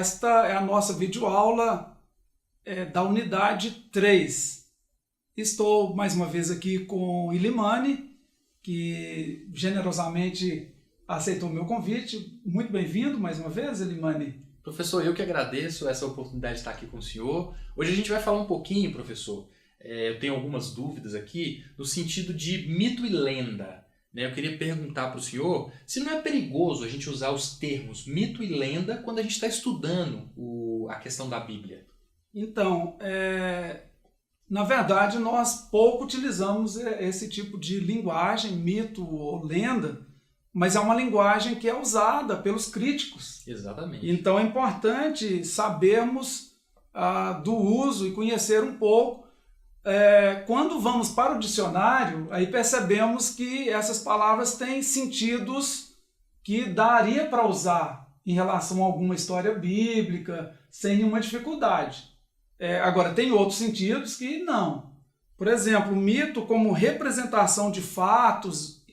esta é a nossa videoaula da unidade 3. Estou mais uma vez aqui com Ilimani, que generosamente aceitou o meu convite. Muito bem-vindo mais uma vez, Ilimani. Professor, eu que agradeço essa oportunidade de estar aqui com o senhor. Hoje a gente vai falar um pouquinho, professor, eu tenho algumas dúvidas aqui, no sentido de mito e lenda. Eu queria perguntar para o senhor se não é perigoso a gente usar os termos mito e lenda quando a gente está estudando a questão da Bíblia. Então, na verdade, nós pouco utilizamos esse tipo de linguagem, mito ou lenda, mas é uma linguagem que é usada pelos críticos. Exatamente. Então é importante sabermos do uso e conhecer um pouco. Quando vamos para o dicionário, aí percebemos que essas palavras têm sentidos que daria para usar em relação a alguma história bíblica, sem nenhuma dificuldade. Agora, tem outros sentidos que não. Por exemplo, mito como representação de fatos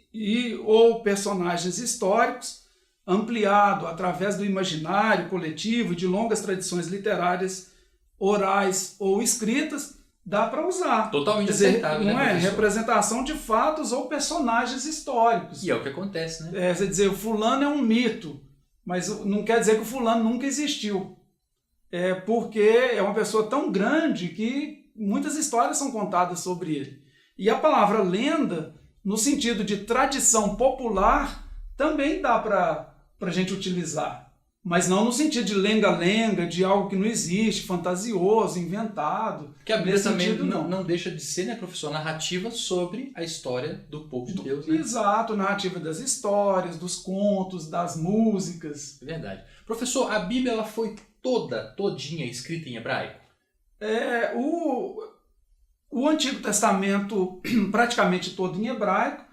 ou personagens históricos, ampliado através do imaginário coletivo e de longas tradições literárias, orais ou escritas, dá para usar. Totalmente aceitável, não né, professor? Representação de fatos ou personagens históricos. E é o que acontece, né? Quer dizer, o fulano é um mito, mas não quer dizer que o fulano nunca existiu. Porque é uma pessoa tão grande que muitas histórias são contadas sobre ele. E a palavra lenda, no sentido de tradição popular, também dá para a gente utilizar. Mas não no sentido de lenga-lenga, de algo que não existe, fantasioso, inventado. Que a Bíblia também não deixa de ser, né, professor, narrativa sobre a história do povo de Deus. Né? Exato, narrativa das histórias, dos contos, das músicas. É verdade. Professor, a Bíblia ela foi todinha escrita em hebraico? O Antigo Testamento praticamente todo em hebraico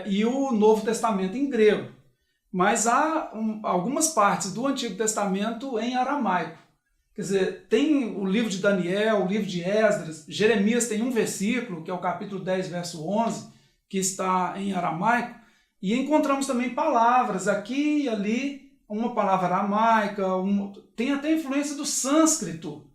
e o Novo Testamento em grego. Mas há algumas partes do Antigo Testamento em aramaico. Quer dizer, tem o livro de Daniel, o livro de Esdras, Jeremias tem um versículo, que é o capítulo 10, verso 11, que está em aramaico, e encontramos também palavras aqui e ali, uma palavra aramaica, tem até influência do sânscrito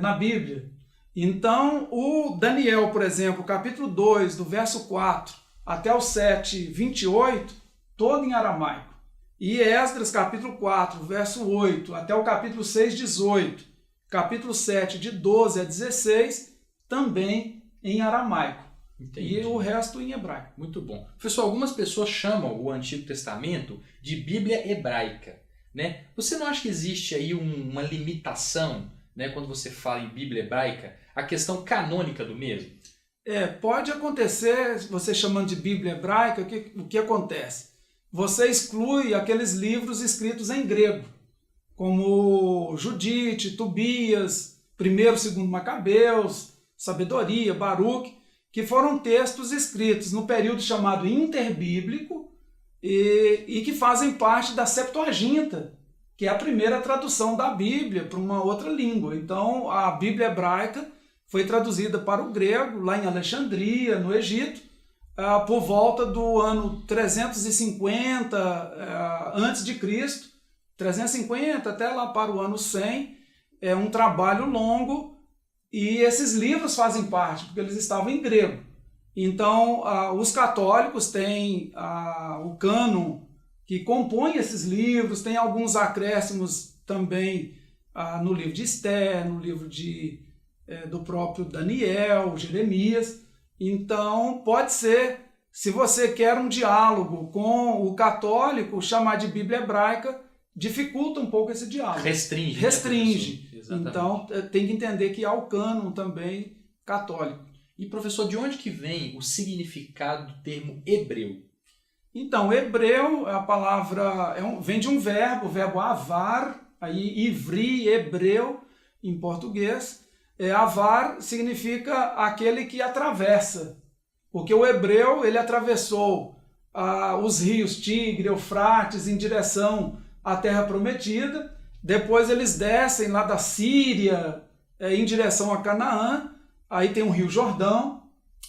na Bíblia. Então, o Daniel, por exemplo, capítulo 2, do verso 4 até o 7, 28, todo em aramaico. E Esdras, capítulo 4, verso 8, até o capítulo 6, 18, capítulo 7, de 12 a 16, também em aramaico. Entendi. E o resto em hebraico. Muito bom. Professor, algumas pessoas chamam o Antigo Testamento de Bíblia hebraica, né? Você não acha que existe aí uma limitação, né, quando você fala em Bíblia hebraica, a questão canônica do mesmo? Pode acontecer, você chamando de Bíblia hebraica, o que acontece? Você exclui aqueles livros escritos em grego, como Judite, Tobias, 1º e 2º Macabeus, Sabedoria, Baruque, que foram textos escritos no período chamado interbíblico e que fazem parte da Septuaginta, que é a primeira tradução da Bíblia para uma outra língua. Então, a Bíblia hebraica foi traduzida para o grego, lá em Alexandria, no Egito, por volta do ano 350 a.C., 350 até lá para o ano 100, é um trabalho longo e esses livros fazem parte, porque eles estavam em grego. Então, os católicos têm o cânon que compõe esses livros, tem alguns acréscimos também no livro de Esther, no livro do próprio Daniel, Jeremias. Então, pode ser, se você quer um diálogo com o católico, chamar de Bíblia hebraica dificulta um pouco esse diálogo. Restringe. Né, então, tem que entender que há o cânon também católico. E, professor, de onde que vem o significado do termo hebreu? Então, hebreu, a palavra vem de um verbo, o verbo avar, aí ivri, hebreu, em português. Avar significa aquele que atravessa, porque o hebreu ele atravessou os rios Tigre, Eufrates em direção à Terra Prometida, depois eles descem lá da Síria em direção a Canaã, aí tem o Rio Jordão,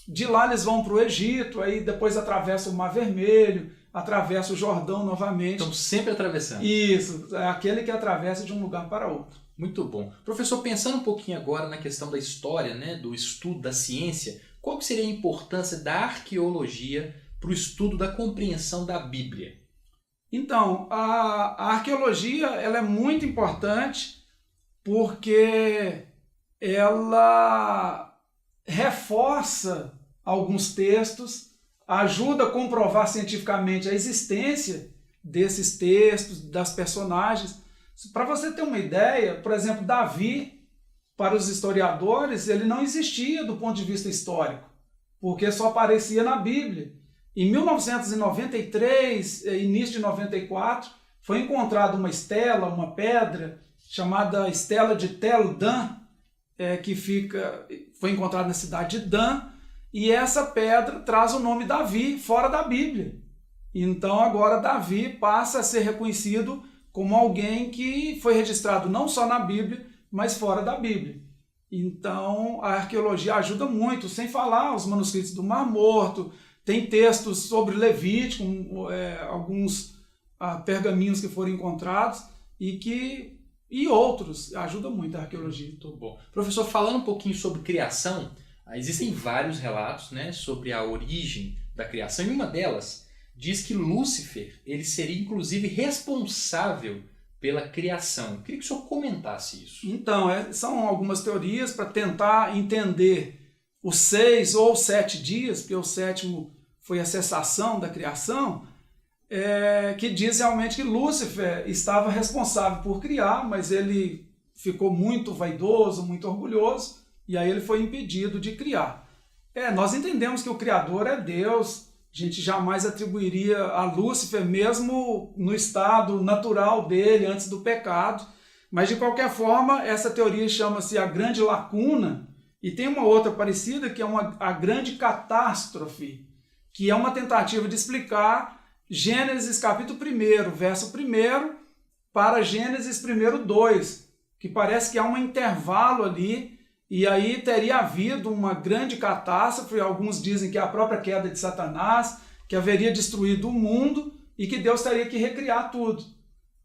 de lá eles vão para o Egito, aí depois atravessam o Mar Vermelho, atravessa o Jordão novamente. Então, sempre atravessando. Isso, é aquele que atravessa de um lugar para outro. Muito bom. Professor, pensando um pouquinho agora na questão da história, né, do estudo da ciência, qual que seria a importância da arqueologia para o estudo da compreensão da Bíblia? Então, a arqueologia ela é muito importante porque ela reforça alguns textos, ajuda a comprovar cientificamente a existência desses textos, das personagens. Para você ter uma ideia, por exemplo, Davi, para os historiadores, ele não existia do ponto de vista histórico, porque só aparecia na Bíblia. Em 1993, início de 94, foi encontrada uma estela, uma pedra, chamada Estela de Tel Dan, que foi encontrada na cidade de Dan, e essa pedra traz o nome Davi fora da Bíblia. Então agora Davi passa a ser reconhecido como alguém que foi registrado não só na Bíblia, mas fora da Bíblia. Então a arqueologia ajuda muito, sem falar os manuscritos do Mar Morto, tem textos sobre Levítico, alguns pergaminhos que foram encontrados e outros. Ajuda muito a arqueologia. Muito bom. Professor, falando um pouquinho sobre criação, existem vários relatos, né, sobre a origem da criação, e uma delas diz que Lúcifer ele seria inclusive responsável pela criação. Eu queria que o senhor comentasse isso. Então, são algumas teorias para tentar entender os 6 ou 7 dias, porque o sétimo foi a cessação da criação, que diz realmente que Lúcifer estava responsável por criar, mas ele ficou muito vaidoso, muito orgulhoso, e aí ele foi impedido de criar. Nós entendemos que o Criador é Deus, a gente jamais atribuiria a Lúcifer, mesmo no estado natural dele, antes do pecado, mas de qualquer forma, essa teoria chama-se a Grande Lacuna, e tem uma outra parecida, que é a Grande Catástrofe, que é uma tentativa de explicar Gênesis capítulo 1, verso 1, para Gênesis 1:2, que parece que há um intervalo ali, e aí teria havido uma grande catástrofe. Alguns dizem que é a própria queda de Satanás, que haveria destruído o mundo e que Deus teria que recriar tudo.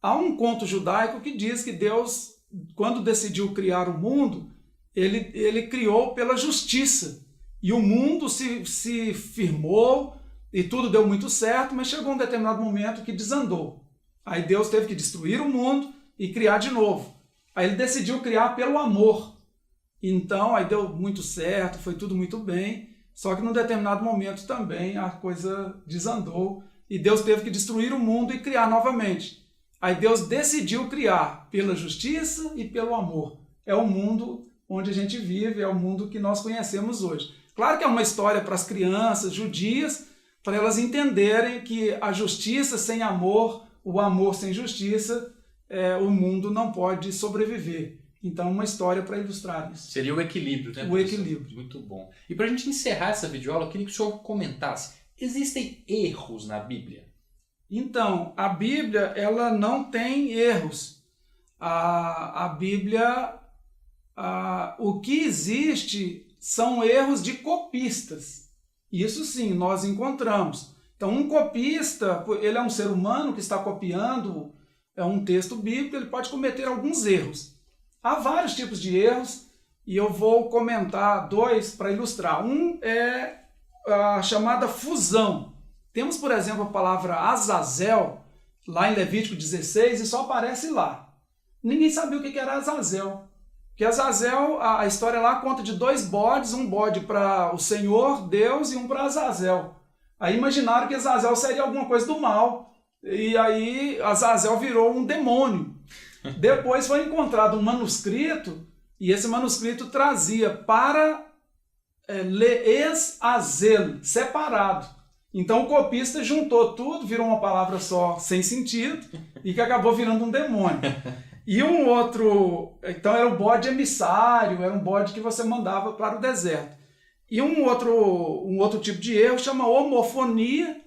Há um conto judaico que diz que Deus, quando decidiu criar o mundo, ele criou pela justiça. E o mundo se firmou e tudo deu muito certo, mas chegou um determinado momento que desandou. Aí Deus teve que destruir o mundo e criar de novo. Aí ele decidiu criar pelo amor. Então, aí deu muito certo, foi tudo muito bem, só que num determinado momento também a coisa desandou e Deus teve que destruir o mundo e criar novamente. Aí Deus decidiu criar pela justiça e pelo amor. É o mundo onde a gente vive, é o mundo que nós conhecemos hoje. Claro que é uma história para as crianças judias, para elas entenderem que a justiça sem amor, o amor sem justiça, o mundo não pode sobreviver. Então, uma história para ilustrar isso. Seria o equilíbrio, né? O equilíbrio. Muito bom. E para a gente encerrar essa videoaula, eu queria que o senhor comentasse. Existem erros na Bíblia? Então, a Bíblia ela não tem erros. A Bíblia, o que existe são erros de copistas. Isso sim, nós encontramos. Então, um copista, ele é um ser humano que está copiando um texto bíblico, ele pode cometer alguns erros. Há vários tipos de erros e eu vou comentar 2 para ilustrar. Um é a chamada fusão. Temos, por exemplo, a palavra Azazel, lá em Levítico 16, e só aparece lá. Ninguém sabia o que era Azazel. Porque Azazel, a história lá conta de 2 bodes, um bode para o Senhor, Deus, e um para Azazel. Aí imaginaram que Azazel seria alguma coisa do mal. E aí Azazel virou um demônio. Depois foi encontrado um manuscrito, e esse manuscrito trazia para Lees-Azel, separado. Então o copista juntou tudo, virou uma palavra só, sem sentido, e que acabou virando um demônio. E um outro, então era um bode emissário, era um bode que você mandava para o deserto. E um outro tipo de erro chama homofonia,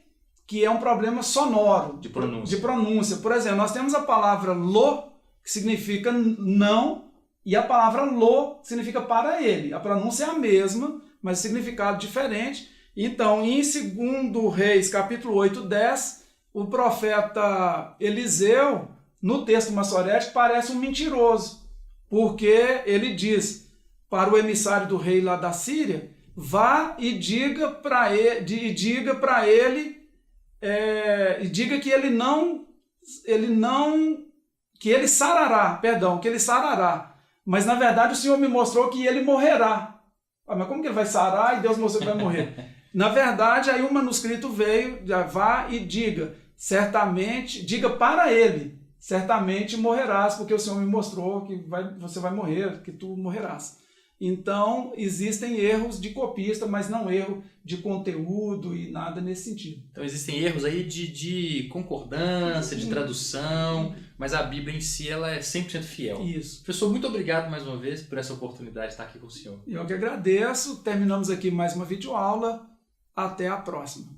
que é um problema sonoro, de pronúncia. Por exemplo, nós temos a palavra lo, que significa não, e a palavra lo significa para ele. A pronúncia é a mesma, mas significado diferente. Então, em 2 Reis, capítulo 8, 10, o profeta Eliseu, no texto maçorético, parece um mentiroso, porque ele diz para o emissário do rei lá da Síria, vá e diga para ele, que ele sarará, que ele sarará. Mas na verdade o Senhor me mostrou que ele morrerá. Mas como que ele vai sarar e Deus mostrou que vai morrer? Na verdade, aí o manuscrito veio, vá e diga, certamente, diga para ele, certamente morrerás, porque o Senhor me mostrou que você vai morrer, que tu morrerás. Então, existem erros de copista, mas não erro de conteúdo e nada nesse sentido. Então, existem erros aí de concordância, de tradução, mas a Bíblia em si ela é 100% fiel. Isso. Professor, muito obrigado mais uma vez por essa oportunidade de estar aqui com o senhor. Eu que agradeço. Terminamos aqui mais uma videoaula. Até a próxima.